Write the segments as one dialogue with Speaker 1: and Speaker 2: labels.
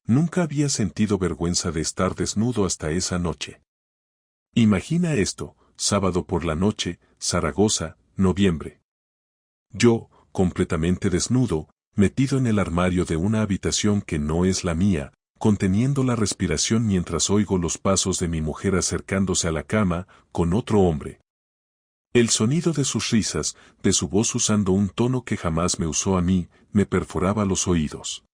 Speaker 1: Nunca había sentido vergüenza de estar desnudo hasta esa noche. Imagina esto, sábado por la noche, Zaragoza, noviembre. Yo, completamente desnudo, metido en el armario de una habitación que no es la mía, conteniendo la respiración mientras oigo los pasos de mi mujer acercándose a la cama, con otro hombre. El sonido de sus risas, de su voz usando un tono que jamás me usó a mí, me perforaba los oídos.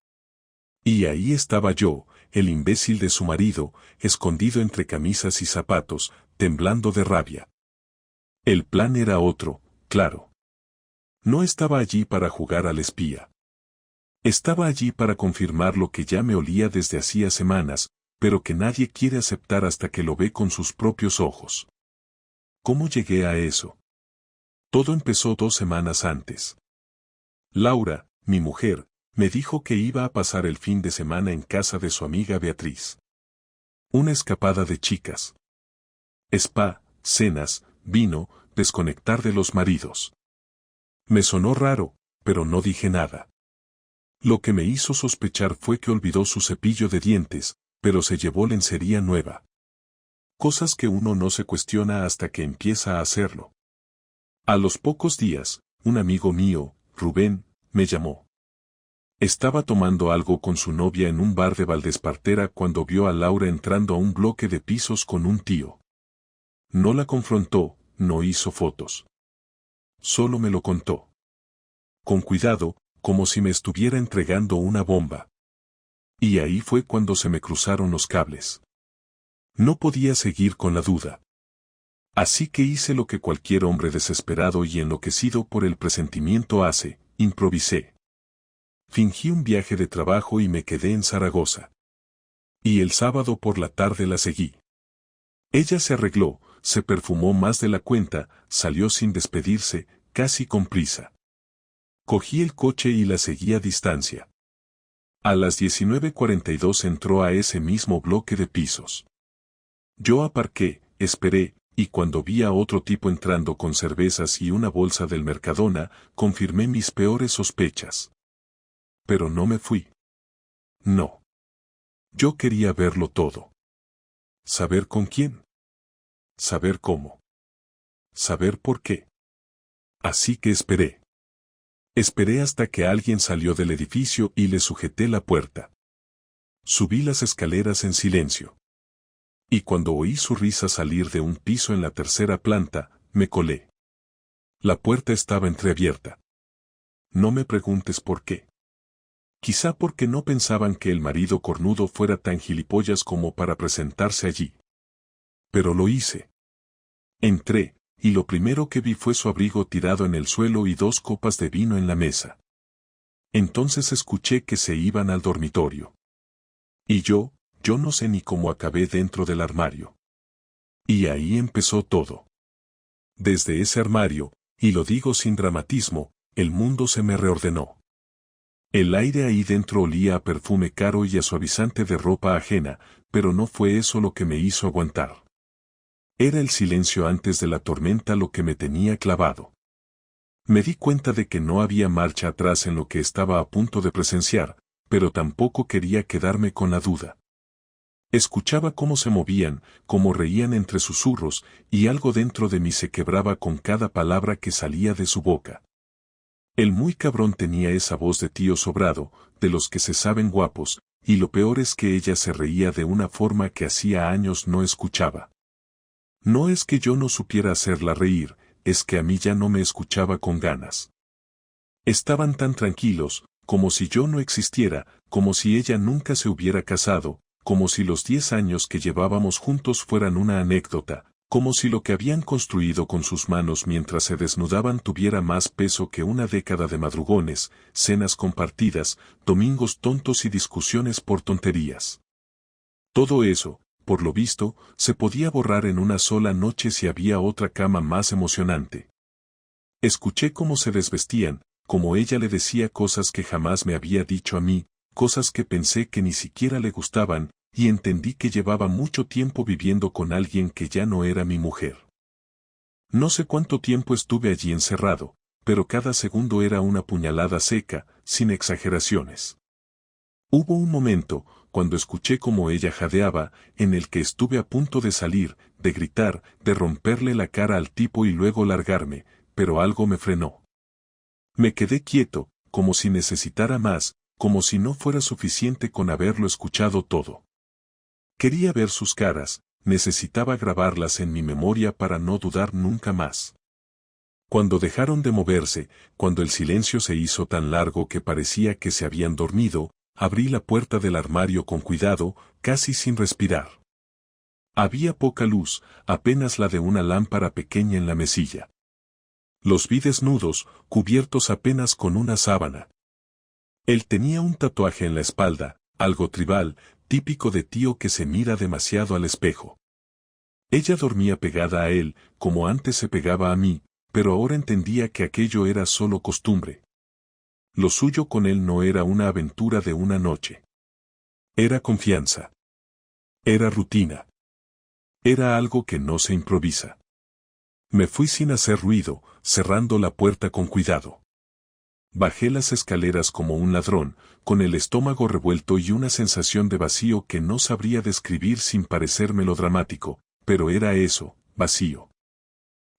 Speaker 1: Y ahí estaba yo, el imbécil de su marido, escondido entre camisas y zapatos, temblando de rabia. El plan era otro, claro. No estaba allí para jugar al espía. Estaba allí para confirmar lo que ya me olía desde hacía semanas, pero que nadie quiere aceptar hasta que lo ve con sus propios ojos. ¿Cómo llegué a eso? Todo empezó 2 semanas antes. Laura, mi mujer, me dijo que iba a pasar el fin de semana en casa de su amiga Beatriz. Una escapada de chicas. Spa, cenas, vino, desconectar de los maridos. Me sonó raro, pero no dije nada. Lo que me hizo sospechar fue que olvidó su cepillo de dientes, pero se llevó lencería nueva. Cosas que uno no se cuestiona hasta que empieza a hacerlo. A los pocos días, un amigo mío, Rubén, me llamó. Estaba tomando algo con su novia en un bar de Valdespartera cuando vio a Laura entrando a un bloque de pisos con un tío. No la confrontó, no hizo fotos. Solo me lo contó. Con cuidado, como si me estuviera entregando una bomba. Y ahí fue cuando se me cruzaron los cables. No podía seguir con la duda. Así que hice lo que cualquier hombre desesperado y enloquecido por el presentimiento hace, improvisé. Fingí un viaje de trabajo y me quedé en Zaragoza. Y el sábado por la tarde la seguí. Ella se arregló, se perfumó más de la cuenta, salió sin despedirse, casi con prisa. Cogí el coche y la seguí a distancia. A las 19:42 entró a ese mismo bloque de pisos. Yo aparqué, esperé, y cuando vi a otro tipo entrando con cervezas y una bolsa del Mercadona, confirmé mis peores sospechas. Pero no me fui. No. Yo quería verlo todo. Saber con quién. Saber cómo. Saber por qué. Así que esperé. Esperé hasta que alguien salió del edificio y le sujeté la puerta. Subí las escaleras en silencio. Y cuando oí su risa salir de un piso en la 3ª planta, me colé. La puerta estaba entreabierta. No me preguntes por qué. Quizá porque no pensaban que el marido cornudo fuera tan gilipollas como para presentarse allí. Pero lo hice. Entré, y lo primero que vi fue su abrigo tirado en el suelo y 2 copas de vino en la mesa. Entonces escuché que se iban al dormitorio. Y yo no sé ni cómo acabé dentro del armario. Y ahí empezó todo. Desde ese armario, y lo digo sin dramatismo, el mundo se me reordenó. El aire ahí dentro olía a perfume caro y a suavizante de ropa ajena, pero no fue eso lo que me hizo aguantar. Era el silencio antes de la tormenta lo que me tenía clavado. Me di cuenta de que no había marcha atrás en lo que estaba a punto de presenciar, pero tampoco quería quedarme con la duda. Escuchaba cómo se movían, cómo reían entre susurros, y algo dentro de mí se quebraba con cada palabra que salía de su boca. El muy cabrón tenía esa voz de tío sobrado, de los que se saben guapos, y lo peor es que ella se reía de una forma que hacía años no escuchaba. No es que yo no supiera hacerla reír, es que a mí ya no me escuchaba con ganas. Estaban tan tranquilos, como si yo no existiera, como si ella nunca se hubiera casado, como si los 10 años que llevábamos juntos fueran una anécdota, como si lo que habían construido con sus manos mientras se desnudaban tuviera más peso que una década de madrugones, cenas compartidas, domingos tontos y discusiones por tonterías. Todo eso, por lo visto, se podía borrar en una sola noche si había otra cama más emocionante. Escuché cómo se desvestían, como ella le decía cosas que jamás me había dicho a mí, cosas que pensé que ni siquiera le gustaban, y entendí que llevaba mucho tiempo viviendo con alguien que ya no era mi mujer. No sé cuánto tiempo estuve allí encerrado, pero cada segundo era una puñalada seca, sin exageraciones. Hubo un momento, cuando escuché cómo ella jadeaba, en el que estuve a punto de salir, de gritar, de romperle la cara al tipo y luego largarme, pero algo me frenó. Me quedé quieto, como si necesitara más, como si no fuera suficiente con haberlo escuchado todo. Quería ver sus caras, necesitaba grabarlas en mi memoria para no dudar nunca más. Cuando dejaron de moverse, cuando el silencio se hizo tan largo que parecía que se habían dormido, abrí la puerta del armario con cuidado, casi sin respirar. Había poca luz, apenas la de una lámpara pequeña en la mesilla. Los vi desnudos, cubiertos apenas con una sábana. Él tenía un tatuaje en la espalda, algo tribal, típico de tío que se mira demasiado al espejo. Ella dormía pegada a él, como antes se pegaba a mí, pero ahora entendía que aquello era solo costumbre. Lo suyo con él no era una aventura de una noche. Era confianza. Era rutina. Era algo que no se improvisa. Me fui sin hacer ruido, cerrando la puerta con cuidado. Bajé las escaleras como un ladrón, con el estómago revuelto y una sensación de vacío que no sabría describir sin parecer melodramático, pero era eso, vacío.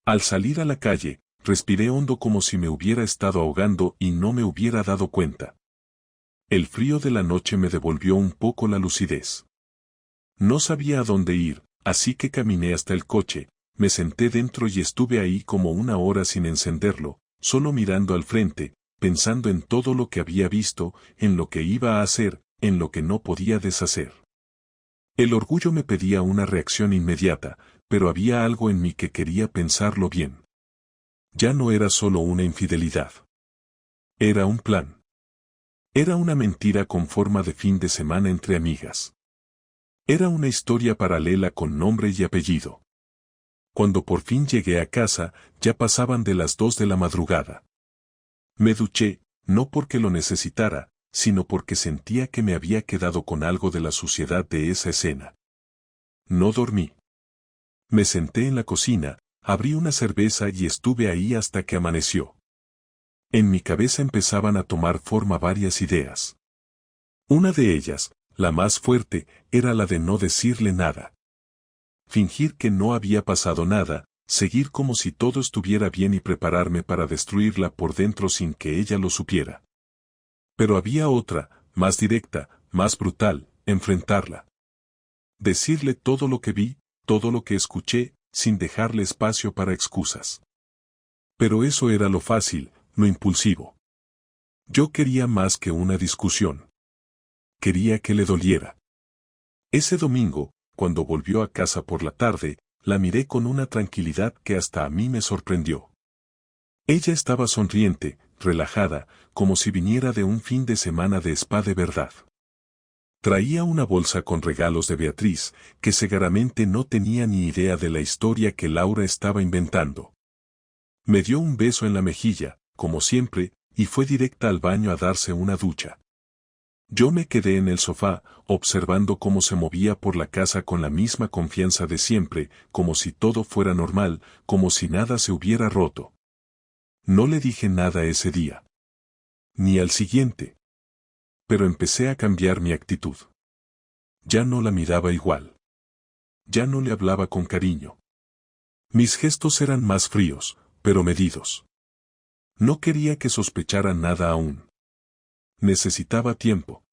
Speaker 1: Al salir a la calle, respiré hondo como si me hubiera estado ahogando y no me hubiera dado cuenta. El frío de la noche me devolvió un poco la lucidez. No sabía a dónde ir, así que caminé hasta el coche, me senté dentro y estuve ahí como una hora sin encenderlo, solo mirando al frente, pensando en todo lo que había visto, en lo que iba a hacer, en lo que no podía deshacer. El orgullo me pedía una reacción inmediata, pero había algo en mí que quería pensarlo bien. Ya no era solo una infidelidad. Era un plan. Era una mentira con forma de fin de semana entre amigas. Era una historia paralela con nombre y apellido. Cuando por fin llegué a casa, ya pasaban de las 2 de la madrugada. Me duché, no porque lo necesitara, sino porque sentía que me había quedado con algo de la suciedad de esa escena. No dormí. Me senté en la cocina, abrí una cerveza y estuve ahí hasta que amaneció. En mi cabeza empezaban a tomar forma varias ideas. Una de ellas, la más fuerte, era la de no decirle nada. Fingir que no había pasado nada, seguir como si todo estuviera bien y prepararme para destruirla por dentro sin que ella lo supiera. Pero había otra, más directa, más brutal, enfrentarla. Decirle todo lo que vi, todo lo que escuché, sin dejarle espacio para excusas. Pero eso era lo fácil, lo impulsivo. Yo quería más que una discusión. Quería que le doliera. Ese domingo, cuando volvió a casa por la tarde, la miré con una tranquilidad que hasta a mí me sorprendió. Ella estaba sonriente, relajada, como si viniera de un fin de semana de spa de verdad. Traía una bolsa con regalos de Beatriz, que seguramente no tenía ni idea de la historia que Laura estaba inventando. Me dio un beso en la mejilla, como siempre, y fue directa al baño a darse una ducha. Yo me quedé en el sofá, observando cómo se movía por la casa con la misma confianza de siempre, como si todo fuera normal, como si nada se hubiera roto. No le dije nada ese día. Ni al siguiente. Pero empecé a cambiar mi actitud. Ya no la miraba igual. Ya no le hablaba con cariño. Mis gestos eran más fríos, pero medidos. No quería que sospechara nada aún. Necesitaba tiempo.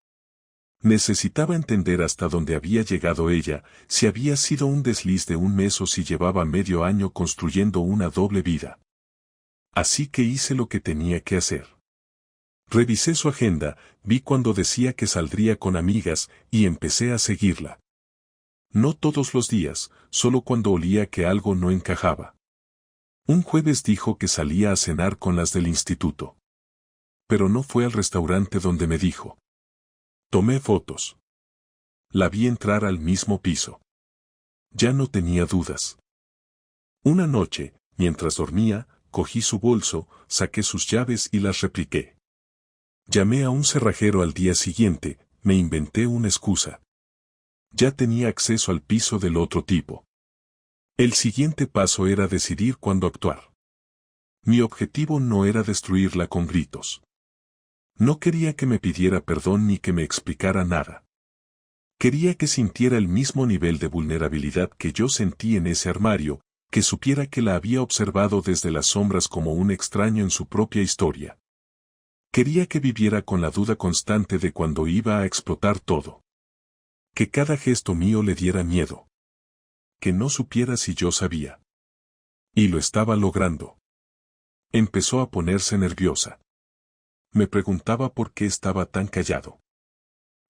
Speaker 1: Necesitaba entender hasta dónde había llegado ella, si había sido un desliz de un mes o si llevaba medio año construyendo una doble vida. Así que hice lo que tenía que hacer. Revisé su agenda, vi cuando decía que saldría con amigas, y empecé a seguirla. No todos los días, solo cuando olía que algo no encajaba. Un jueves dijo que salía a cenar con las del instituto. Pero no fue al restaurante donde me dijo. Tomé fotos. La vi entrar al mismo piso. Ya no tenía dudas. Una noche, mientras dormía, cogí su bolso, saqué sus llaves y las repliqué. Llamé a un cerrajero al día siguiente, me inventé una excusa. Ya tenía acceso al piso del otro tipo. El siguiente paso era decidir cuándo actuar. Mi objetivo no era destruirla con gritos. No quería que me pidiera perdón ni que me explicara nada. Quería que sintiera el mismo nivel de vulnerabilidad que yo sentí en ese armario, que supiera que la había observado desde las sombras como un extraño en su propia historia. Quería que viviera con la duda constante de cuando iba a explotar todo. Que cada gesto mío le diera miedo. Que no supiera si yo sabía. Y lo estaba logrando. Empezó a ponerse nerviosa. Me preguntaba por qué estaba tan callado.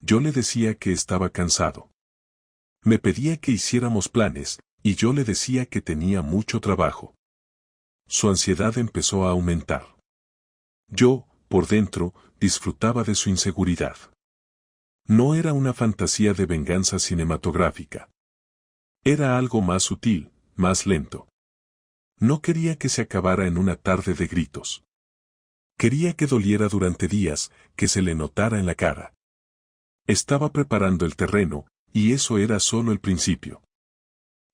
Speaker 1: Yo le decía que estaba cansado. Me pedía que hiciéramos planes, y yo le decía que tenía mucho trabajo. Su ansiedad empezó a aumentar. Yo, por dentro, disfrutaba de su inseguridad. No era una fantasía de venganza cinematográfica. Era algo más sutil, más lento. No quería que se acabara en una tarde de gritos. Quería que doliera durante días, que se le notara en la cara. Estaba preparando el terreno, y eso era solo el principio.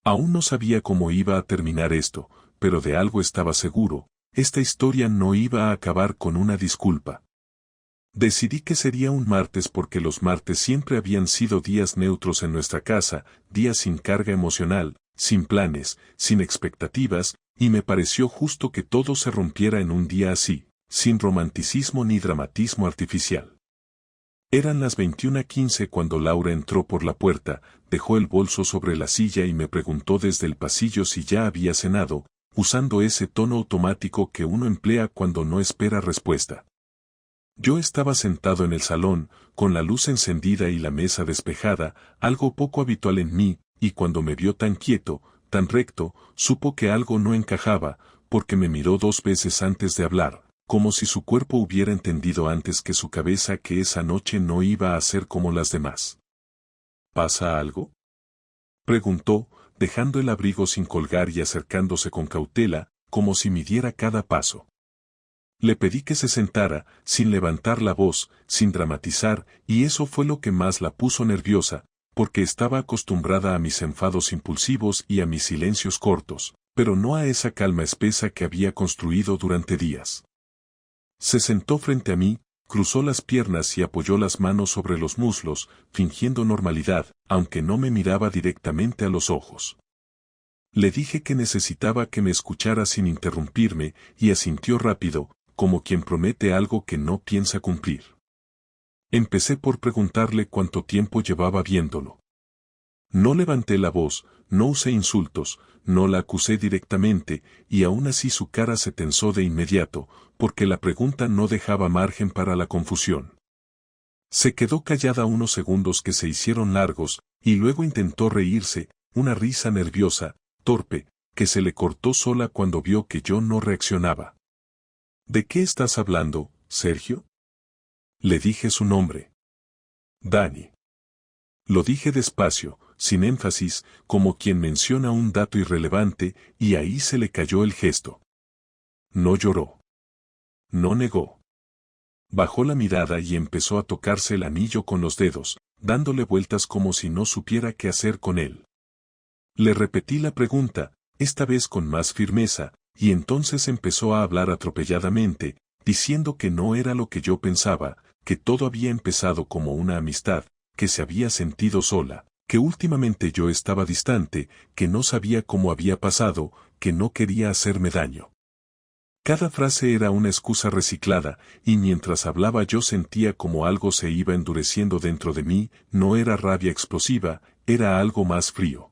Speaker 1: Aún no sabía cómo iba a terminar esto, pero de algo estaba seguro, esta historia no iba a acabar con una disculpa. Decidí que sería un martes porque los martes siempre habían sido días neutros en nuestra casa, días sin carga emocional, sin planes, sin expectativas, y me pareció justo que todo se rompiera en un día así, sin romanticismo ni dramatismo artificial. Eran las 21:15 cuando Laura entró por la puerta, dejó el bolso sobre la silla y me preguntó desde el pasillo si ya había cenado, usando ese tono automático que uno emplea cuando no espera respuesta. Yo estaba sentado en el salón, con la luz encendida y la mesa despejada, algo poco habitual en mí, y cuando me vio tan quieto, tan recto, supo que algo no encajaba, porque me miró 2 veces antes de hablar, como si su cuerpo hubiera entendido antes que su cabeza que esa noche no iba a ser como las demás. ¿Pasa algo?, preguntó, dejando el abrigo sin colgar y acercándose con cautela, como si midiera cada paso. Le pedí que se sentara, sin levantar la voz, sin dramatizar, y eso fue lo que más la puso nerviosa, porque estaba acostumbrada a mis enfados impulsivos y a mis silencios cortos, pero no a esa calma espesa que había construido durante días. Se sentó frente a mí, cruzó las piernas y apoyó las manos sobre los muslos, fingiendo normalidad, aunque no me miraba directamente a los ojos. Le dije que necesitaba que me escuchara sin interrumpirme, y asintió rápido, como quien promete algo que no piensa cumplir. Empecé por preguntarle cuánto tiempo llevaba viéndolo. No levanté la voz, no usé insultos, no la acusé directamente, y aún así su cara se tensó de inmediato, porque la pregunta no dejaba margen para la confusión. Se quedó callada unos segundos que se hicieron largos, y luego intentó reírse, una risa nerviosa, torpe, que se le cortó sola cuando vio que yo no reaccionaba. ¿De qué estás hablando, Sergio? Le dije su nombre. Dani. Lo dije despacio, sin énfasis, como quien menciona un dato irrelevante, y ahí se le cayó el gesto. No lloró. No negó. Bajó la mirada y empezó a tocarse el anillo con los dedos, dándole vueltas como si no supiera qué hacer con él. Le repetí la pregunta, esta vez con más firmeza, y entonces empezó a hablar atropelladamente, diciendo que no era lo que yo pensaba, que todo había empezado como una amistad, que se había sentido sola, que últimamente yo estaba distante, que no sabía cómo había pasado, que no quería hacerme daño. Cada frase era una excusa reciclada, y mientras hablaba yo sentía como algo se iba endureciendo dentro de mí, no era rabia explosiva, era algo más frío.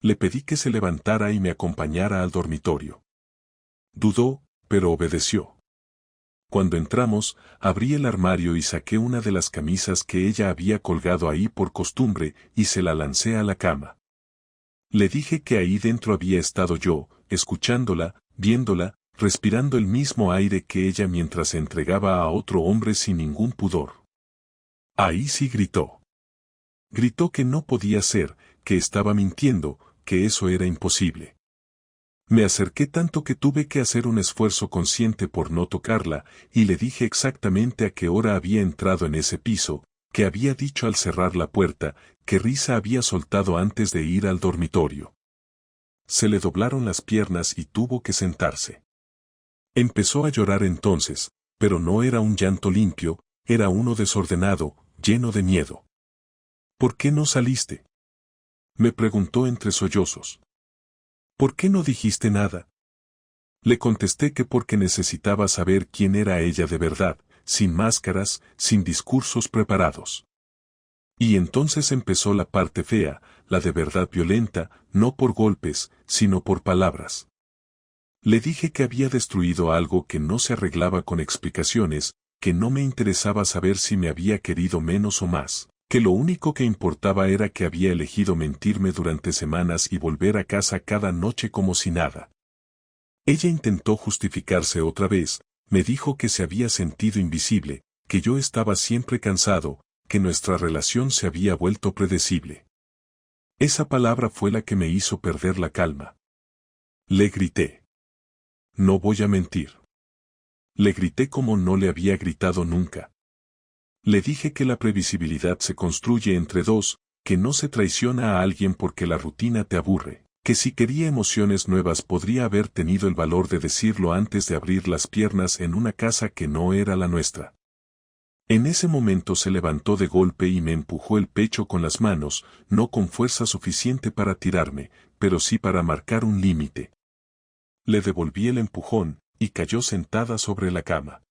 Speaker 1: Le pedí que se levantara y me acompañara al dormitorio. Dudó, pero obedeció. Cuando entramos, abrí el armario y saqué una de las camisas que ella había colgado ahí por costumbre y se la lancé a la cama. Le dije que ahí dentro había estado yo, escuchándola, viéndola, respirando el mismo aire que ella mientras se entregaba a otro hombre sin ningún pudor. Ahí sí gritó. Gritó que no podía ser, que estaba mintiendo, que eso era imposible. Me acerqué tanto que tuve que hacer un esfuerzo consciente por no tocarla, y le dije exactamente a qué hora había entrado en ese piso, qué había dicho al cerrar la puerta, qué risa había soltado antes de ir al dormitorio. Se le doblaron las piernas y tuvo que sentarse. Empezó a llorar entonces, Pero no era un llanto limpio, era uno desordenado, lleno de miedo. ¿Por qué no saliste?, me preguntó entre sollozos. ¿Por qué no dijiste nada? Le contesté que porque necesitaba saber quién era ella de verdad, sin máscaras, sin discursos preparados. Y entonces empezó la parte fea, la de verdad violenta, no por golpes, sino por palabras. Le dije que había destruido algo que no se arreglaba con explicaciones, que no me interesaba saber si me había querido menos o más, que lo único que importaba era que había elegido mentirme durante semanas y volver a casa cada noche como si nada. Ella intentó justificarse otra vez, me dijo que se había sentido invisible, que yo estaba siempre cansado, que nuestra relación se había vuelto predecible. Esa palabra fue la que me hizo perder la calma. Le grité. No voy a mentir. Le grité como no le había gritado nunca. Le dije que la previsibilidad se construye entre dos, que no se traiciona a alguien porque la rutina te aburre, que si quería emociones nuevas podría haber tenido el valor de decirlo antes de abrir las piernas en una casa que no era la nuestra. En ese momento se levantó de golpe y me empujó el pecho con las manos, no con fuerza suficiente para tirarme, pero sí para marcar un límite. Le devolví el empujón, y cayó sentada sobre la cama.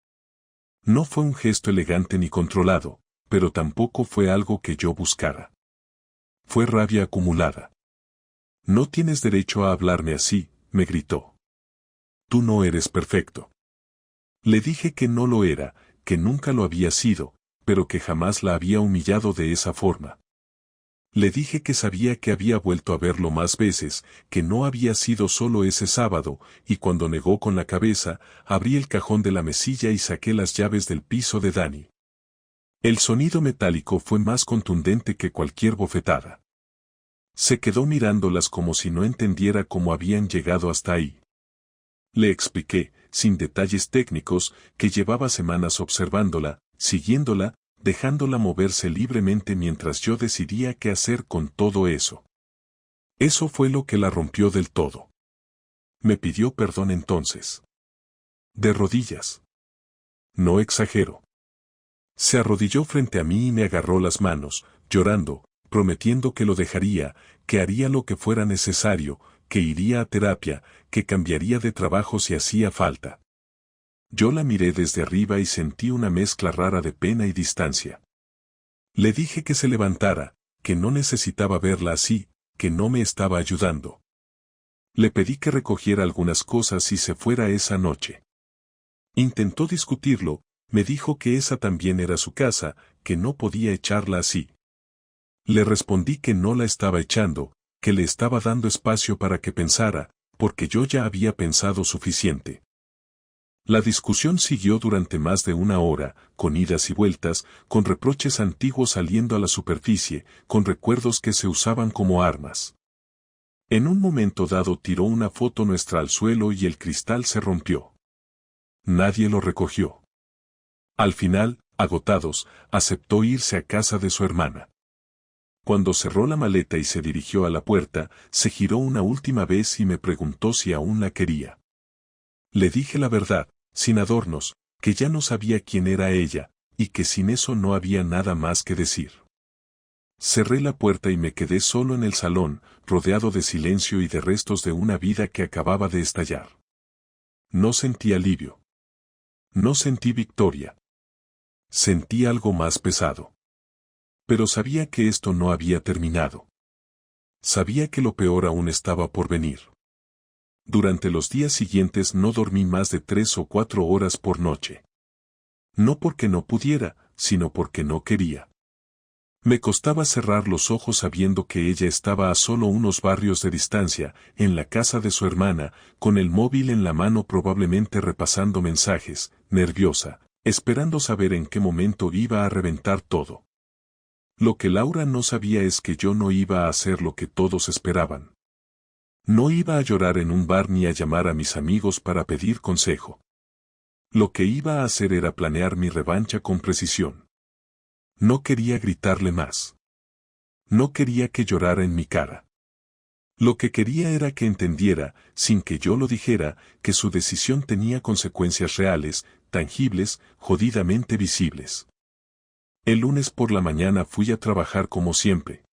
Speaker 1: No fue un gesto elegante ni controlado, pero tampoco fue algo que yo buscara. Fue rabia acumulada. No tienes derecho a hablarme así, me gritó. Tú no eres perfecto. Le dije que no lo era, que nunca lo había sido, pero que jamás la había humillado de esa forma. Le dije que sabía que había vuelto a verlo más veces, que no había sido solo ese sábado, y cuando negó con la cabeza, abrí el cajón de la mesilla y saqué las llaves del piso de Dani. El sonido metálico fue más contundente que cualquier bofetada. Se quedó mirándolas como si no entendiera cómo habían llegado hasta ahí. Le expliqué, sin detalles técnicos, que llevaba semanas observándola, siguiéndola, dejándola moverse libremente mientras yo decidía qué hacer con todo eso. Eso fue lo que la rompió del todo. Me pidió perdón entonces. De rodillas. No exagero. Se arrodilló frente a mí y me agarró las manos, llorando, prometiendo que lo dejaría, que haría lo que fuera necesario, que iría a terapia, que cambiaría de trabajo si hacía falta. Yo la miré desde arriba y sentí una mezcla rara de pena y distancia. Le dije que se levantara, que no necesitaba verla así, que no me estaba ayudando. Le pedí que recogiera algunas cosas y se fuera esa noche. Intentó discutirlo, me dijo que esa también era su casa, que no podía echarla así. Le respondí que no la estaba echando, que le estaba dando espacio para que pensara, porque yo ya había pensado suficiente. La discusión siguió durante más de una hora, con idas y vueltas, con reproches antiguos saliendo a la superficie, con recuerdos que se usaban como armas. En un momento dado tiró una foto nuestra al suelo y el cristal se rompió. Nadie lo recogió. Al final, agotados, aceptó irse a casa de su hermana. Cuando cerró la maleta y se dirigió a la puerta, se giró una última vez y me preguntó si aún la quería. Le dije la verdad, sin adornos, que ya no sabía quién era ella, y que sin eso no había nada más que decir. Cerré la puerta y me quedé solo en el salón, rodeado de silencio y de restos de una vida que acababa de estallar. No sentí alivio. No sentí victoria. Sentí algo más pesado. Pero sabía que esto no había terminado. Sabía que lo peor aún estaba por venir. Durante los días siguientes no dormí más de 3 o 4 horas por noche. No porque no pudiera, sino porque no quería. Me costaba cerrar los ojos sabiendo que ella estaba a solo unos barrios de distancia, en la casa de su hermana, con el móvil en la mano probablemente repasando mensajes, nerviosa, esperando saber en qué momento iba a reventar todo. Lo que Laura no sabía es que yo no iba a hacer lo que todos esperaban. No iba a llorar en un bar ni a llamar a mis amigos para pedir consejo. Lo que iba a hacer era planear mi revancha con precisión. No quería gritarle más. No quería que llorara en mi cara. Lo que quería era que entendiera, sin que yo lo dijera, que su decisión tenía consecuencias reales, tangibles, jodidamente visibles. El lunes por la mañana fui a trabajar como siempre.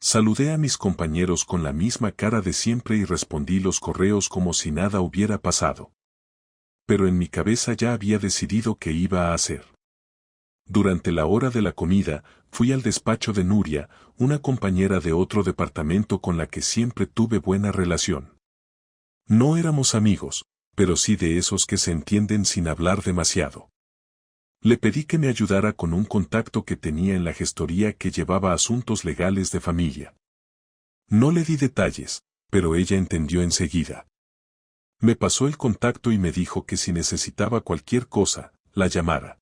Speaker 1: Saludé a mis compañeros con la misma cara de siempre y respondí los correos como si nada hubiera pasado. Pero en mi cabeza ya había decidido qué iba a hacer. Durante la hora de la comida, fui al despacho de Nuria, una compañera de otro departamento con la que siempre tuve buena relación. No éramos amigos, pero sí de esos que se entienden sin hablar demasiado. Le pedí que me ayudara con un contacto que tenía en la gestoría que llevaba asuntos legales de familia. No le di detalles, pero ella entendió enseguida. Me pasó el contacto y me dijo que si necesitaba cualquier cosa, la llamara.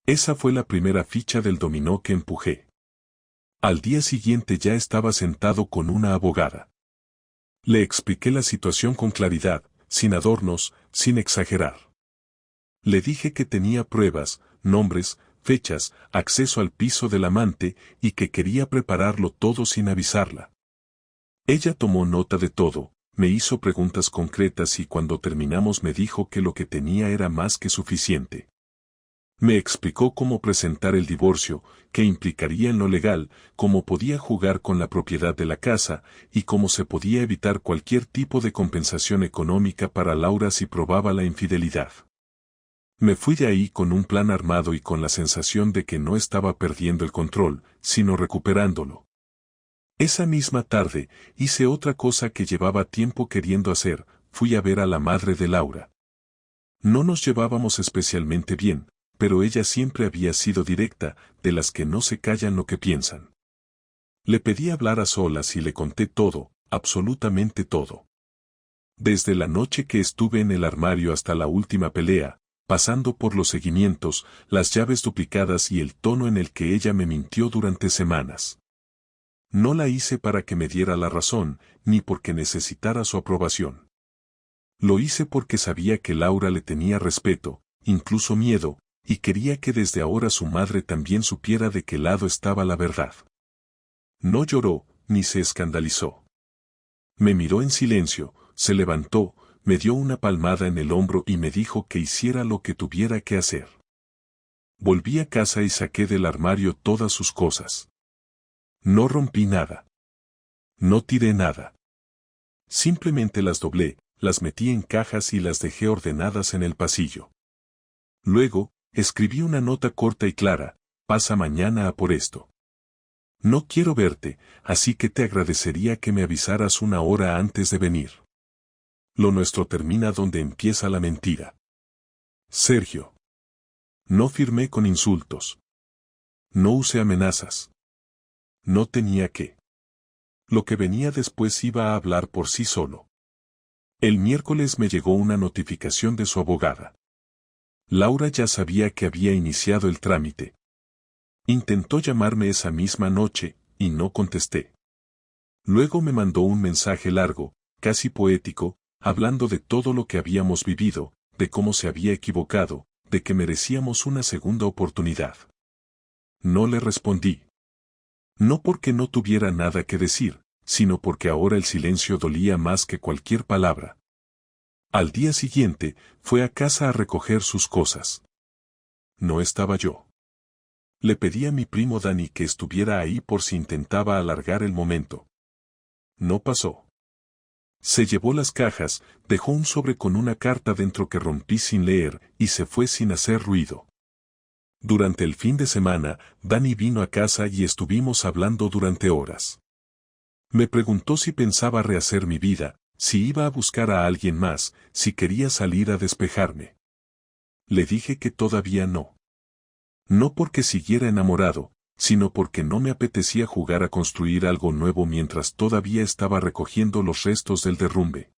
Speaker 1: Esa fue la primera ficha del dominó que empujé. Al día siguiente ya estaba sentado con una abogada. Le expliqué la situación con claridad, sin adornos, sin exagerar. Le dije que tenía pruebas, nombres, fechas, acceso al piso del amante y que quería prepararlo todo sin avisarla. Ella tomó nota de todo, me hizo preguntas concretas y cuando terminamos me dijo que lo que tenía era más que suficiente. Me explicó cómo presentar el divorcio, qué implicaría en lo legal, cómo podía jugar con la propiedad de la casa y cómo se podía evitar cualquier tipo de compensación económica para Laura si probaba la infidelidad. Me fui de ahí con un plan armado y con la sensación de que no estaba perdiendo el control, sino recuperándolo. Esa misma tarde, hice otra cosa que llevaba tiempo queriendo hacer, fui a ver a la madre de Laura. No nos llevábamos especialmente bien, pero ella siempre había sido directa, de las que no se callan lo que piensan. Le pedí hablar a solas y le conté todo, absolutamente todo. Desde la noche que estuve en el armario hasta la última pelea, pasando por los seguimientos, las llaves duplicadas y el tono en el que ella me mintió durante semanas. No la hice para que me diera la razón, ni porque necesitara su aprobación. Lo hice porque sabía que Laura le tenía respeto, incluso miedo, y quería que desde ahora su madre también supiera de qué lado estaba la verdad. No lloró, ni se escandalizó. Me miró en silencio, se levantó, me dio una palmada en el hombro y me dijo que hiciera lo que tuviera que hacer. Volví a casa y saqué del armario todas sus cosas. No rompí nada. No tiré nada. Simplemente las doblé, las metí en cajas y las dejé ordenadas en el pasillo. Luego, escribí una nota corta y clara: pasa mañana a por esto. No quiero verte, así que te agradecería que me avisaras una hora antes de venir. Lo nuestro termina donde empieza la mentira. Sergio. No firmé con insultos. No usé amenazas. No tenía que. Lo que venía después iba a hablar por sí solo. El miércoles me llegó una notificación de su abogada. Laura ya sabía que había iniciado el trámite. Intentó llamarme esa misma noche, y no contesté. Luego me mandó un mensaje largo, casi poético, hablando de todo lo que habíamos vivido, de cómo se había equivocado, de que merecíamos una segunda oportunidad. No le respondí. No porque no tuviera nada que decir, sino porque ahora el silencio dolía más que cualquier palabra. Al día siguiente, fue a casa a recoger sus cosas. No estaba yo. Le pedí a mi primo Dani que estuviera ahí por si intentaba alargar el momento. No pasó. Se llevó las cajas, dejó un sobre con una carta dentro que rompí sin leer y se fue sin hacer ruido. Durante el fin de semana, Dani vino a casa y estuvimos hablando durante horas. Me preguntó si pensaba rehacer mi vida, si iba a buscar a alguien más, si quería salir a despejarme. Le dije que todavía no. No porque siguiera enamorado, sino porque no me apetecía jugar a construir algo nuevo mientras todavía estaba recogiendo los restos del derrumbe.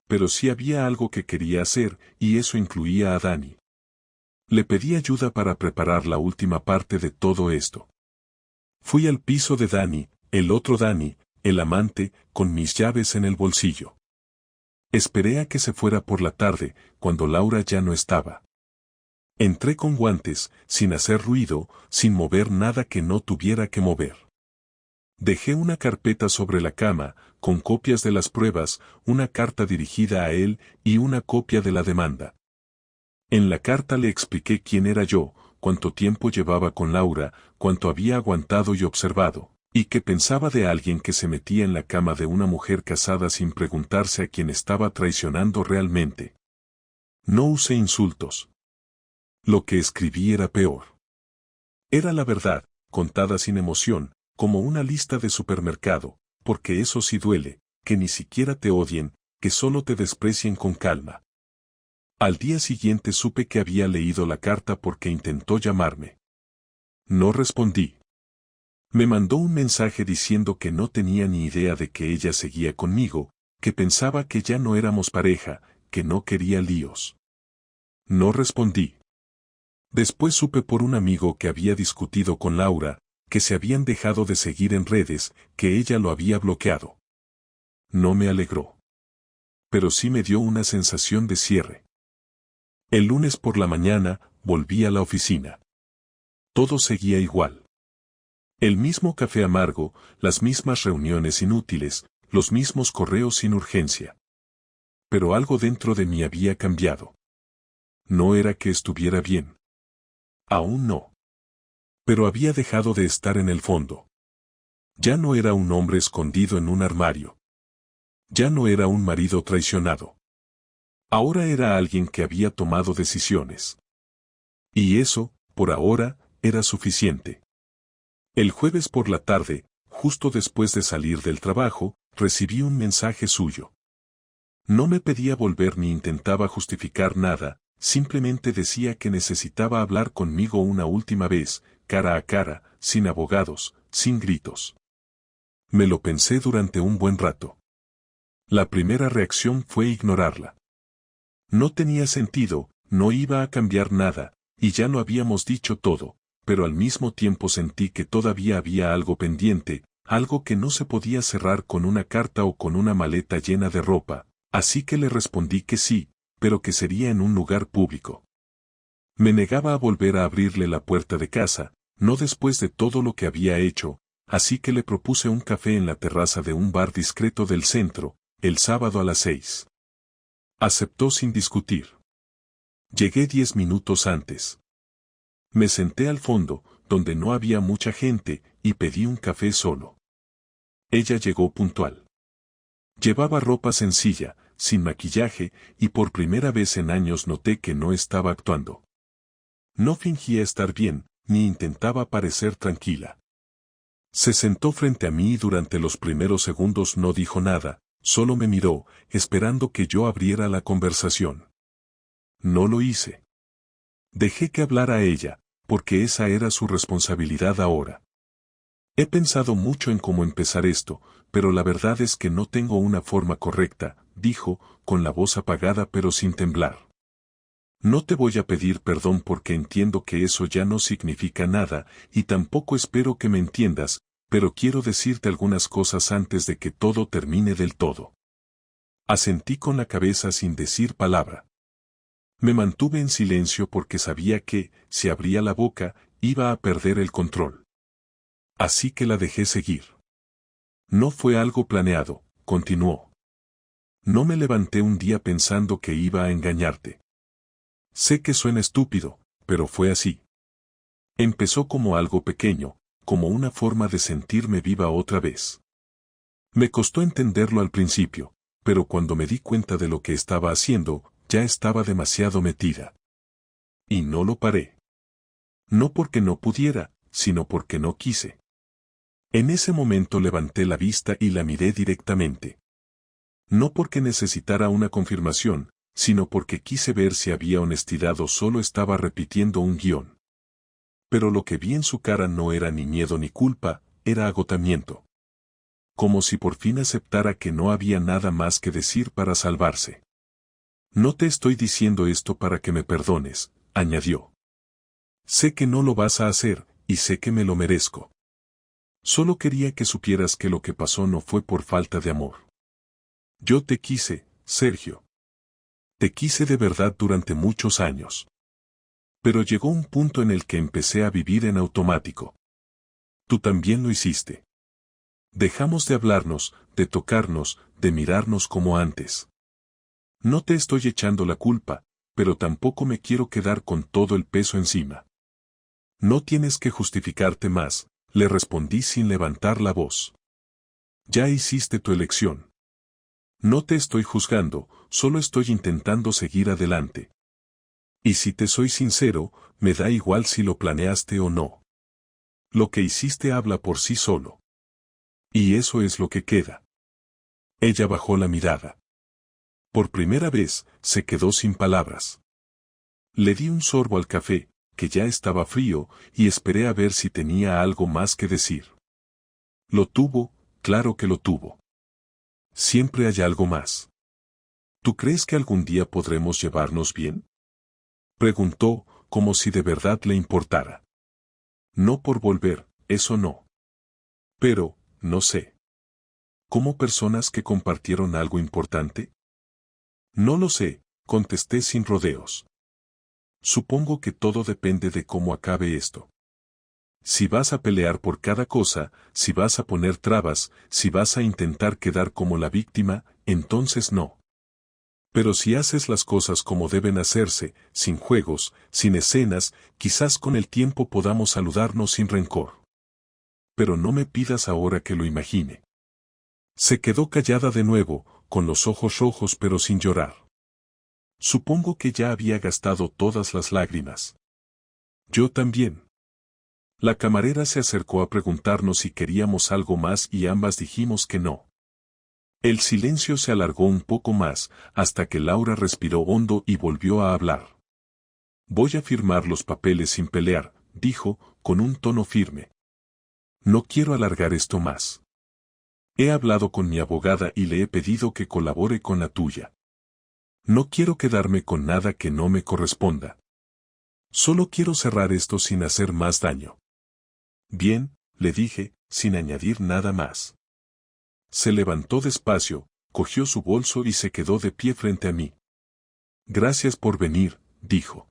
Speaker 1: Pero sí había algo que quería hacer, y eso incluía a Dani. Le pedí ayuda para preparar la última parte de todo esto. Fui al piso de Dani, el otro Dani, el amante, con mis llaves en el bolsillo. Esperé a que se fuera por la tarde, cuando Laura ya no estaba. Entré con guantes, sin hacer ruido, sin mover nada que no tuviera que mover. Dejé una carpeta sobre la cama, con copias de las pruebas, una carta dirigida a él y una copia de la demanda. En la carta le expliqué quién era yo, cuánto tiempo llevaba con Laura, cuánto había aguantado y observado, y qué pensaba de alguien que se metía en la cama de una mujer casada sin preguntarse a quién estaba traicionando realmente. No usé insultos. Lo que escribí era peor. Era la verdad, contada sin emoción, como una lista de supermercado, porque eso sí duele, que ni siquiera te odien, que solo te desprecien con calma. Al día siguiente supe que había leído la carta porque intentó llamarme. No respondí. Me mandó un mensaje diciendo que no tenía ni idea de que ella seguía conmigo, que pensaba que ya no éramos pareja, que no quería líos. No respondí. Después supe por un amigo que había discutido con Laura, que se habían dejado de seguir en redes, que ella lo había bloqueado. No me alegró. Pero sí me dio una sensación de cierre. El lunes por la mañana, volví a la oficina. Todo seguía igual. El mismo café amargo, las mismas reuniones inútiles, los mismos correos sin urgencia. Pero algo dentro de mí había cambiado. No era que estuviera bien. Aún no. Pero había dejado de estar en el fondo. Ya no era un hombre escondido en un armario. Ya no era un marido traicionado. Ahora era alguien que había tomado decisiones. Y eso, por ahora, era suficiente. El jueves por la tarde, justo después de salir del trabajo, recibí un mensaje suyo. No me pedía volver ni intentaba justificar nada, simplemente decía que necesitaba hablar conmigo una última vez, cara a cara, sin abogados, sin gritos. Me lo pensé durante un buen rato. La primera reacción fue ignorarla. No tenía sentido, no iba a cambiar nada, y ya lo habíamos dicho todo, pero al mismo tiempo sentí que todavía había algo pendiente, algo que no se podía cerrar con una carta o con una maleta llena de ropa, así que le respondí que sí, pero que sería en un lugar público. Me negaba a volver a abrirle la puerta de casa, no después de todo lo que había hecho, así que le propuse un café en la terraza de un bar discreto del centro, el sábado a las 6. Aceptó sin discutir. Llegué 10 minutos antes. Me senté al fondo, donde no había mucha gente, y pedí un café solo. Ella llegó puntual. Llevaba ropa sencilla, sin maquillaje, y por primera vez en años noté que no estaba actuando. No fingía estar bien, ni intentaba parecer tranquila. Se sentó frente a mí y durante los primeros segundos no dijo nada, solo me miró, esperando que yo abriera la conversación. No lo hice. Dejé que hablara ella, porque esa era su responsabilidad ahora. He pensado mucho en cómo empezar esto, pero la verdad es que no tengo una forma correcta, dijo, con la voz apagada pero sin temblar. No te voy a pedir perdón porque entiendo que eso ya no significa nada, y tampoco espero que me entiendas, pero quiero decirte algunas cosas antes de que todo termine del todo. Asentí con la cabeza sin decir palabra. Me mantuve en silencio porque sabía que, si abría la boca, iba a perder el control. Así que la dejé seguir. No fue algo planeado, continuó. No me levanté un día pensando que iba a engañarte. Sé que suena estúpido, pero fue así. Empezó como algo pequeño, como una forma de sentirme viva otra vez. Me costó entenderlo al principio, pero cuando me di cuenta de lo que estaba haciendo, ya estaba demasiado metida. Y no lo paré. No porque no pudiera, sino porque no quise. En ese momento levanté la vista y la miré directamente. No porque necesitara una confirmación, sino porque quise ver si había honestidad o solo estaba repitiendo un guión. Pero lo que vi en su cara no era ni miedo ni culpa, era agotamiento. Como si por fin aceptara que no había nada más que decir para salvarse. No te estoy diciendo esto para que me perdones, añadió. Sé que no lo vas a hacer, y sé que me lo merezco. Solo quería que supieras que lo que pasó no fue por falta de amor. Yo te quise, Sergio. Te quise de verdad durante muchos años. Pero llegó un punto en el que empecé a vivir en automático. Tú también lo hiciste. Dejamos de hablarnos, de tocarnos, de mirarnos como antes. No te estoy echando la culpa, pero tampoco me quiero quedar con todo el peso encima. No tienes que justificarte más, le respondí sin levantar la voz. Ya hiciste tu elección. No te estoy juzgando, solo estoy intentando seguir adelante. Y si te soy sincero, me da igual si lo planeaste o no. Lo que hiciste habla por sí solo. Y eso es lo que queda. Ella bajó la mirada. Por primera vez, se quedó sin palabras. Le di un sorbo al café, que ya estaba frío, y esperé a ver si tenía algo más que decir. Lo tuvo, claro que lo tuvo. Siempre hay algo más. ¿Tú crees que algún día podremos llevarnos bien? Preguntó, como si de verdad le importara. No por volver, eso no. Pero, no sé. ¿Cómo personas que compartieron algo importante? No lo sé, contesté sin rodeos. Supongo que todo depende de cómo acabe esto. Si vas a pelear por cada cosa, si vas a poner trabas, si vas a intentar quedar como la víctima, entonces no. Pero si haces las cosas como deben hacerse, sin juegos, sin escenas, quizás con el tiempo podamos saludarnos sin rencor. Pero no me pidas ahora que lo imagine. Se quedó callada de nuevo, con los ojos rojos pero sin llorar. Supongo que ya había gastado todas las lágrimas. Yo también. La camarera se acercó a preguntarnos si queríamos algo más y ambas dijimos que no. El silencio se alargó un poco más, hasta que Laura respiró hondo y volvió a hablar. Voy a firmar los papeles sin pelear, dijo, con un tono firme. No quiero alargar esto más. He hablado con mi abogada y le he pedido que colabore con la tuya. No quiero quedarme con nada que no me corresponda. Solo quiero cerrar esto sin hacer más daño. Bien, le dije, sin añadir nada más. Se levantó despacio, cogió su bolso y se quedó de pie frente a mí. Gracias por venir, dijo.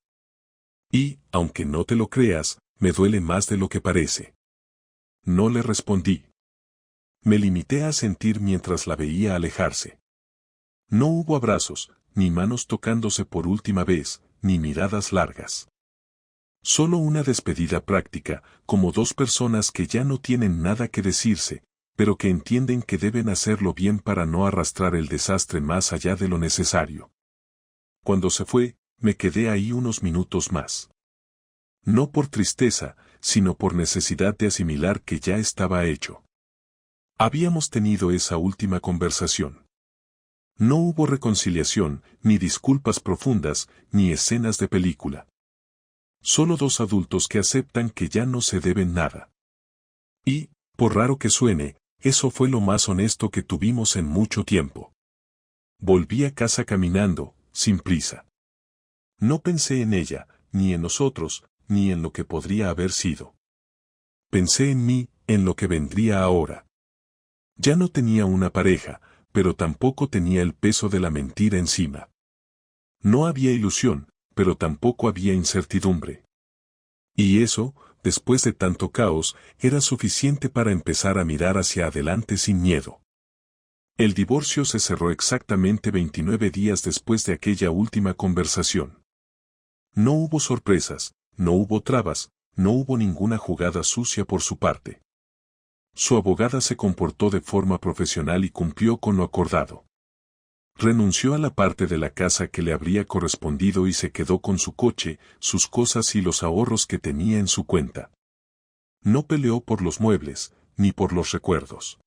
Speaker 1: Y, aunque no te lo creas, me duele más de lo que parece. No le respondí. Me limité a sentir mientras la veía alejarse. No hubo abrazos, ni manos tocándose por última vez, ni miradas largas. Solo una despedida práctica, como dos personas que ya no tienen nada que decirse, pero que entienden que deben hacerlo bien para no arrastrar el desastre más allá de lo necesario. Cuando se fue, me quedé ahí unos minutos más. No por tristeza, sino por necesidad de asimilar que ya estaba hecho. Habíamos tenido esa última conversación. No hubo reconciliación, ni disculpas profundas, ni escenas de película. Solo dos adultos que aceptan que ya no se deben nada. Y, por raro que suene, eso fue lo más honesto que tuvimos en mucho tiempo. Volví a casa caminando, sin prisa. No pensé en ella, ni en nosotros, ni en lo que podría haber sido. Pensé en mí, en lo que vendría ahora. Ya no tenía una pareja, pero tampoco tenía el peso de la mentira encima. No había ilusión, pero tampoco había incertidumbre. Y eso, después de tanto caos, era suficiente para empezar a mirar hacia adelante sin miedo. El divorcio se cerró exactamente 29 días después de aquella última conversación. No hubo sorpresas, no hubo trabas, no hubo ninguna jugada sucia por su parte. Su abogada se comportó de forma profesional y cumplió con lo acordado. Renunció a la parte de la casa que le habría correspondido y se quedó con su coche, sus cosas y los ahorros que tenía en su cuenta. No peleó por los muebles, ni por los recuerdos.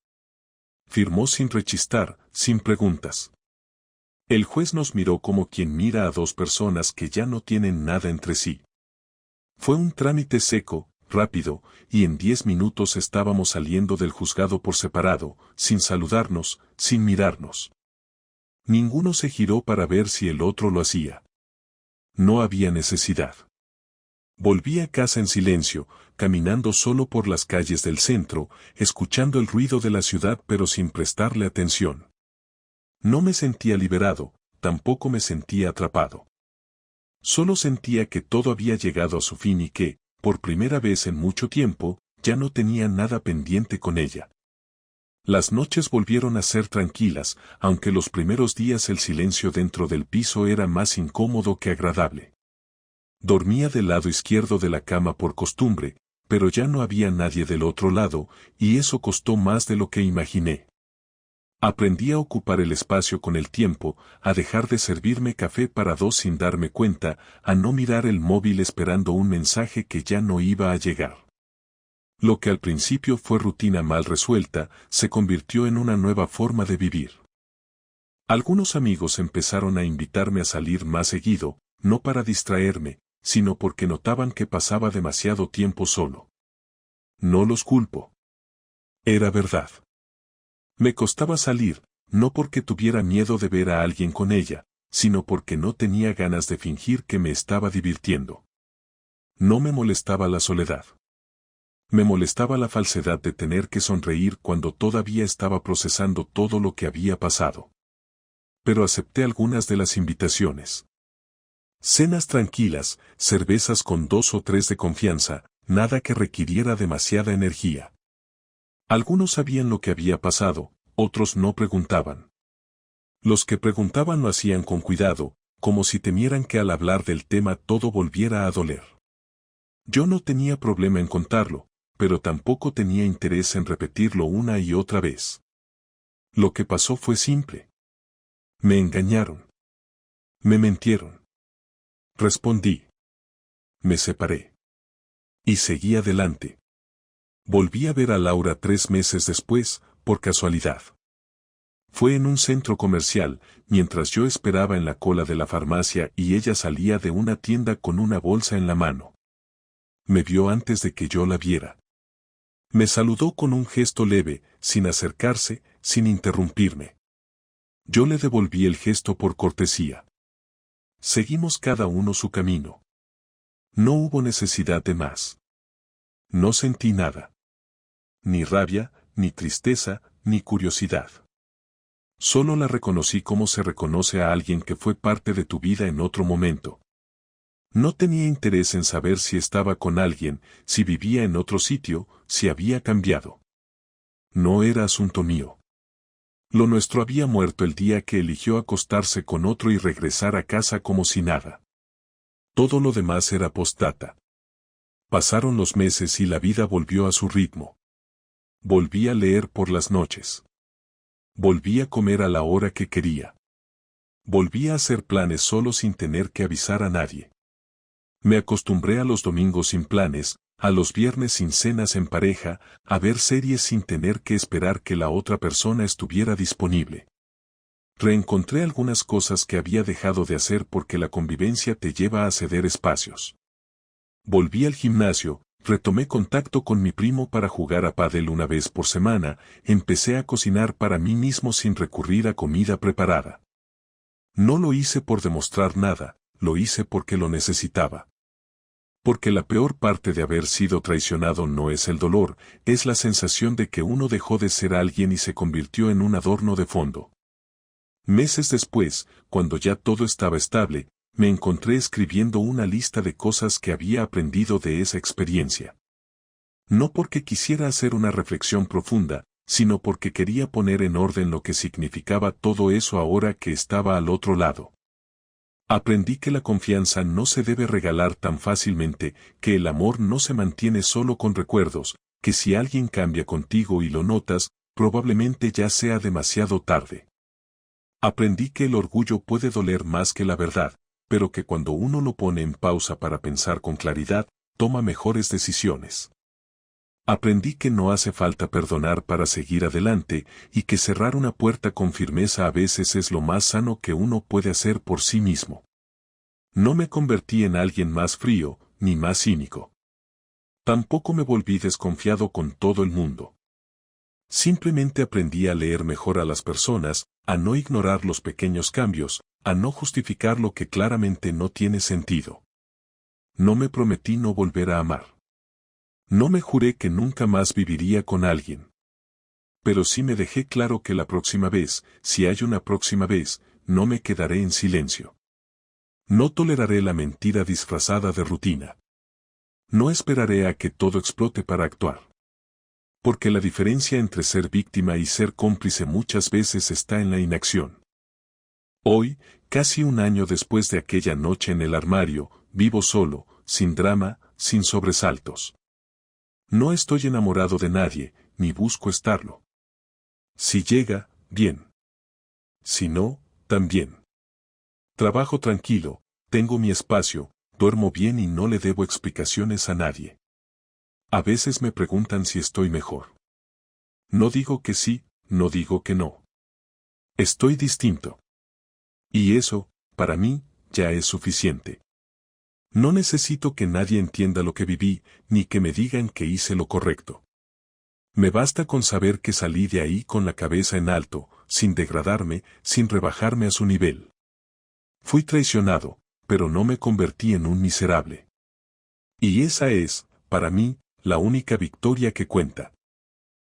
Speaker 1: Firmó sin rechistar, sin preguntas. El juez nos miró como quien mira a dos personas que ya no tienen nada entre sí. Fue un trámite seco, rápido, y en 10 minutos estábamos saliendo del juzgado por separado, sin saludarnos, sin mirarnos. Ninguno se giró para ver si el otro lo hacía. No había necesidad. Volví a casa en silencio, caminando solo por las calles del centro, escuchando el ruido de la ciudad pero sin prestarle atención. No me sentía liberado, tampoco me sentía atrapado. Solo sentía que todo había llegado a su fin y que, por primera vez en mucho tiempo, ya no tenía nada pendiente con ella. Las noches volvieron a ser tranquilas, aunque los primeros días el silencio dentro del piso era más incómodo que agradable. Dormía del lado izquierdo de la cama por costumbre, pero ya no había nadie del otro lado, y eso costó más de lo que imaginé. Aprendí a ocupar el espacio con el tiempo, a dejar de servirme café para dos sin darme cuenta, a no mirar el móvil esperando un mensaje que ya no iba a llegar. Lo que al principio fue rutina mal resuelta, se convirtió en una nueva forma de vivir. Algunos amigos empezaron a invitarme a salir más seguido, no para distraerme, sino porque notaban que pasaba demasiado tiempo solo. No los culpo. Era verdad. Me costaba salir, no porque tuviera miedo de ver a alguien con ella, sino porque no tenía ganas de fingir que me estaba divirtiendo. No me molestaba la soledad. Me molestaba la falsedad de tener que sonreír cuando todavía estaba procesando todo lo que había pasado. Pero acepté algunas de las invitaciones. Cenas tranquilas, cervezas con 2 o 3 de confianza, nada que requiriera demasiada energía. Algunos sabían lo que había pasado, otros no preguntaban. Los que preguntaban lo hacían con cuidado, como si temieran que al hablar del tema todo volviera a doler. Yo no tenía problema en contarlo, pero tampoco tenía interés en repetirlo una y otra vez. Lo que pasó fue simple. Me engañaron. Me mintieron. Respondí. Me separé. Y seguí adelante. Volví a ver a Laura 3 meses después, por casualidad. Fue en un centro comercial, mientras yo esperaba en la cola de la farmacia y ella salía de una tienda con una bolsa en la mano. Me vio antes de que yo la viera. Me saludó con un gesto leve, sin acercarse, sin interrumpirme. Yo le devolví el gesto por cortesía. Seguimos cada uno su camino. No hubo necesidad de más. No sentí nada. Ni rabia, ni tristeza, ni curiosidad. Solo la reconocí como se reconoce a alguien que fue parte de tu vida en otro momento. No tenía interés en saber si estaba con alguien, si vivía en otro sitio, si había cambiado. No era asunto mío. Lo nuestro había muerto el día que eligió acostarse con otro y regresar a casa como si nada. Todo lo demás era postdata. Pasaron los meses y la vida volvió a su ritmo. Volví a leer por las noches. Volví a comer a la hora que quería. Volví a hacer planes solo sin tener que avisar a nadie. Me acostumbré a los domingos sin planes, a los viernes sin cenas en pareja, a ver series sin tener que esperar que la otra persona estuviera disponible. Reencontré algunas cosas que había dejado de hacer porque la convivencia te lleva a ceder espacios. Volví al gimnasio, retomé contacto con mi primo para jugar a pádel una vez por semana, empecé a cocinar para mí mismo sin recurrir a comida preparada. No lo hice por demostrar nada, lo hice porque lo necesitaba. Porque la peor parte de haber sido traicionado no es el dolor, es la sensación de que uno dejó de ser alguien y se convirtió en un adorno de fondo. Meses después, cuando ya todo estaba estable, me encontré escribiendo una lista de cosas que había aprendido de esa experiencia. No porque quisiera hacer una reflexión profunda, sino porque quería poner en orden lo que significaba todo eso ahora que estaba al otro lado. Aprendí que la confianza no se debe regalar tan fácilmente, que el amor no se mantiene solo con recuerdos, que si alguien cambia contigo y lo notas, probablemente ya sea demasiado tarde. Aprendí que el orgullo puede doler más que la verdad, pero que cuando uno lo pone en pausa para pensar con claridad, toma mejores decisiones. Aprendí que no hace falta perdonar para seguir adelante y que cerrar una puerta con firmeza a veces es lo más sano que uno puede hacer por sí mismo. No me convertí en alguien más frío, ni más cínico. Tampoco me volví desconfiado con todo el mundo. Simplemente aprendí a leer mejor a las personas, a no ignorar los pequeños cambios, a no justificar lo que claramente no tiene sentido. No me prometí no volver a amar. No me juré que nunca más viviría con alguien. Pero sí me dejé claro que la próxima vez, si hay una próxima vez, no me quedaré en silencio. No toleraré la mentira disfrazada de rutina. No esperaré a que todo explote para actuar. Porque la diferencia entre ser víctima y ser cómplice muchas veces está en la inacción. Hoy, casi un año después de aquella noche en el armario, vivo solo, sin drama, sin sobresaltos. No estoy enamorado de nadie, ni busco estarlo. Si llega, bien. Si no, también. Trabajo tranquilo, tengo mi espacio, duermo bien y no le debo explicaciones a nadie. A veces me preguntan si estoy mejor. No digo que sí, no digo que no. Estoy distinto. Y eso, para mí, ya es suficiente. No necesito que nadie entienda lo que viví, ni que me digan que hice lo correcto. Me basta con saber que salí de ahí con la cabeza en alto, sin degradarme, sin rebajarme a su nivel. Fui traicionado, pero no me convertí en un miserable. Y esa es, para mí, la única victoria que cuenta.